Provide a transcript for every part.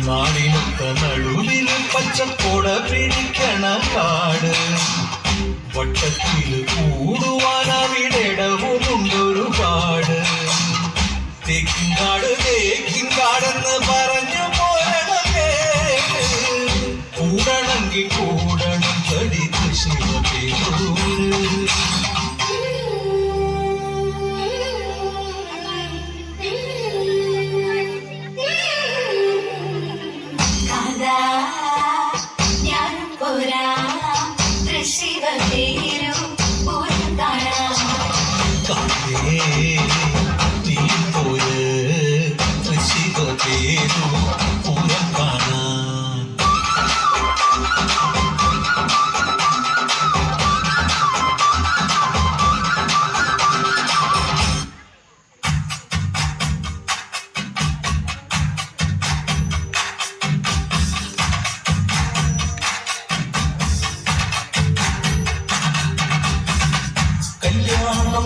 നാടിനൊത്ത നടുവിൽ പച്ചക്കോട പിടിക്കണ കാട് വട്ടത്തിൽ കൂടുവാൻ അവിടെടവുമുണ്ടൊരുപാട് തേക്കിൻകാടെന്ന് പറഞ്ഞു പോരണേ കൂടണമെങ്കിൽ കൂടണം കടിത്ത് ശിവപേരൂര്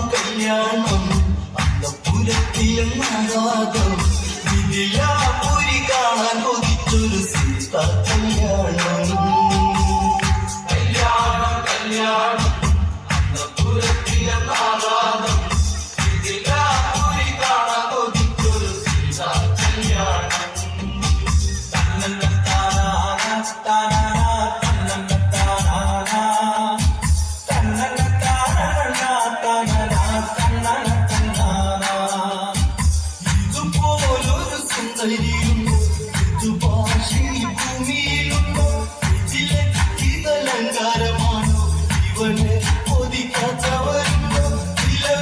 കല്യാണം അന്തപുരത്തിലും നാഗം വിജയാപുരി കാണാൻ കൊതിച്ചൊരു സീത കല്യാണം അന്തപുരത്തിലും നാഗം വിജയാപുരി കാണാൻ കൊതിച്ചൊരു സീത കല്യാണം ാരമാണോ ഇവന് ഒതിക്കാത്തവരുണ്ടോ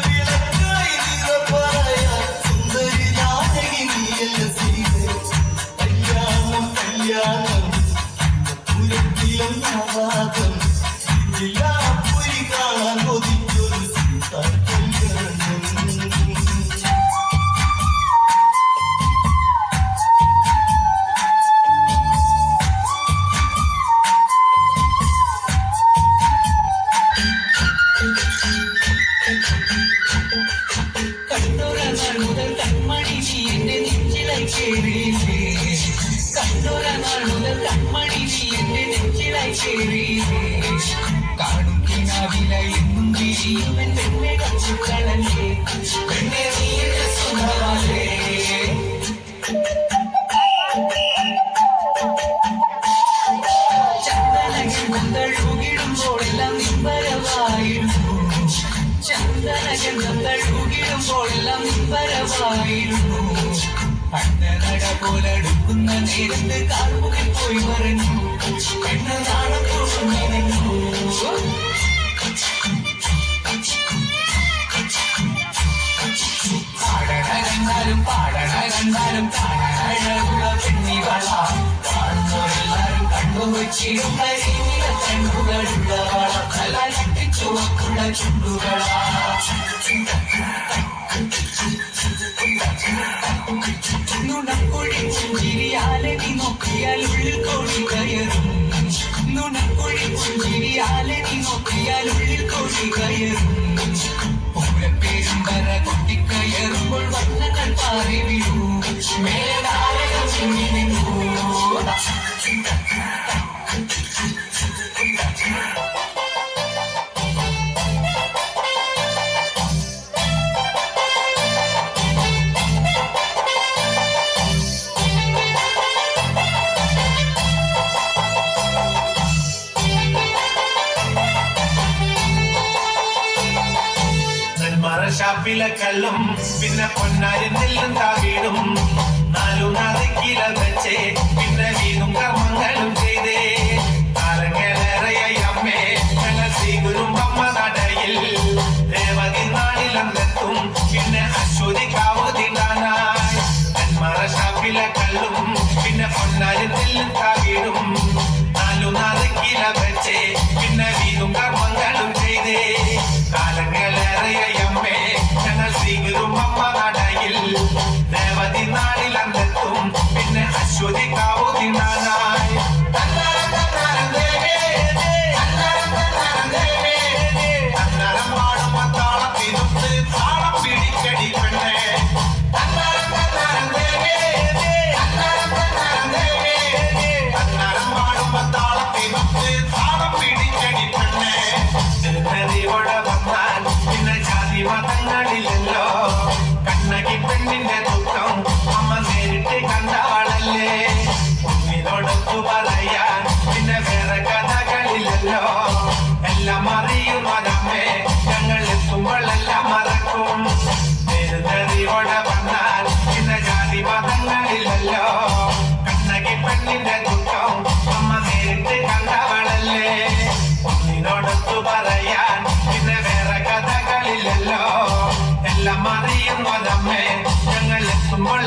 വിളക്കായി പറയാ സുന്ദരി ജാനകി നീയല്ല സീത കല്യാണം പുരത്തിലും നവാദം ജില്ലാപുരി കാണാൻ കൊതിച്ചൊരു സീത കല്യാണം കാണും കിനാവില എന്നും വിരിയുവൻ പെണ്ണെ കച്ചുക്കളല്ലേ പെണ്ണെ നീയുടെ സ്വന്തമല്ലേ ചന്ദനഗന്ധഴുകിടുമ്പോഴെല്ലാം നിമ്പരവായിരുന്നു ചന്ദനഗന്ധഴുകിടുമ്പോഴെല്ലാം നിമ്പരവായിരുന്നു അണ്ണനട പോലടുക്കുന്ന നേരത്ത് കാൽമുകിൽ പോയി പറഞ്ഞു പെണ്ണ് നാണം തോന്നുന്നു പാടണ കണ്ടാലും കാണഴകുള്ള പെണ്ണികള കാണുന്നവരെല്ലാരും കണ്ണുവച്ചിടുന്ന രീതിയിലെ കണ്ണുകളുള്ളവള നല്ല ചുവക്കുള്ള ചുണ്ടുകളാ നുണക്കുഴി പുഞ്ചിരിയാലെ നീ നോക്കിയാൽ ഉള്ളിൽ കോഴി കയറും നുണക്കുഴി പുഞ്ചിരിയാലെ നീ നോക്കിയാൽ ഉള്ളിൽ കോഴി കയറും പൂരപ്പേരും വര കൊട്ടിക്കയറുമ്പോൾ വർണ്ണങ്ങൾ പാറി വീഴൂ മേലെ താരകം ചിന്നി നിന്നു ഷാപ്പിലെ കള്ളും പിന്നെ പൊന്നാരി നെല്ലും താവീടും നാലു നാളേക്കില വെച്ചേ പിന്നെ വീടും കർമ്മങ്ങളും ചെയ്തേ കാലങ്ങളേറെയായി അമ്മേ ഞങ്ങൾ ശ്രീകുരുമ്പമ്മ നടയിൽ രേവതി നാളിലെത്തും പിന്നെ അശ്വതി കാവുതിടാനായി നെന്മാറ ഷാപ്പിലെ കള്ളും പിന്നെ പൊന്നാരി നെല്ലും താവീടും നാലു നാളേക്കില വെച്ചേ പിന്നെ വീടും കർമ്മങ്ങളും ചെയ്തേ കാലങ്ങളേറെയായി അമ്മേ ഞങ്ങൾ ശ്രീകുരുമ്പമ്മ നടയിൽ രേവതി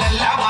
നാളെല്ലാം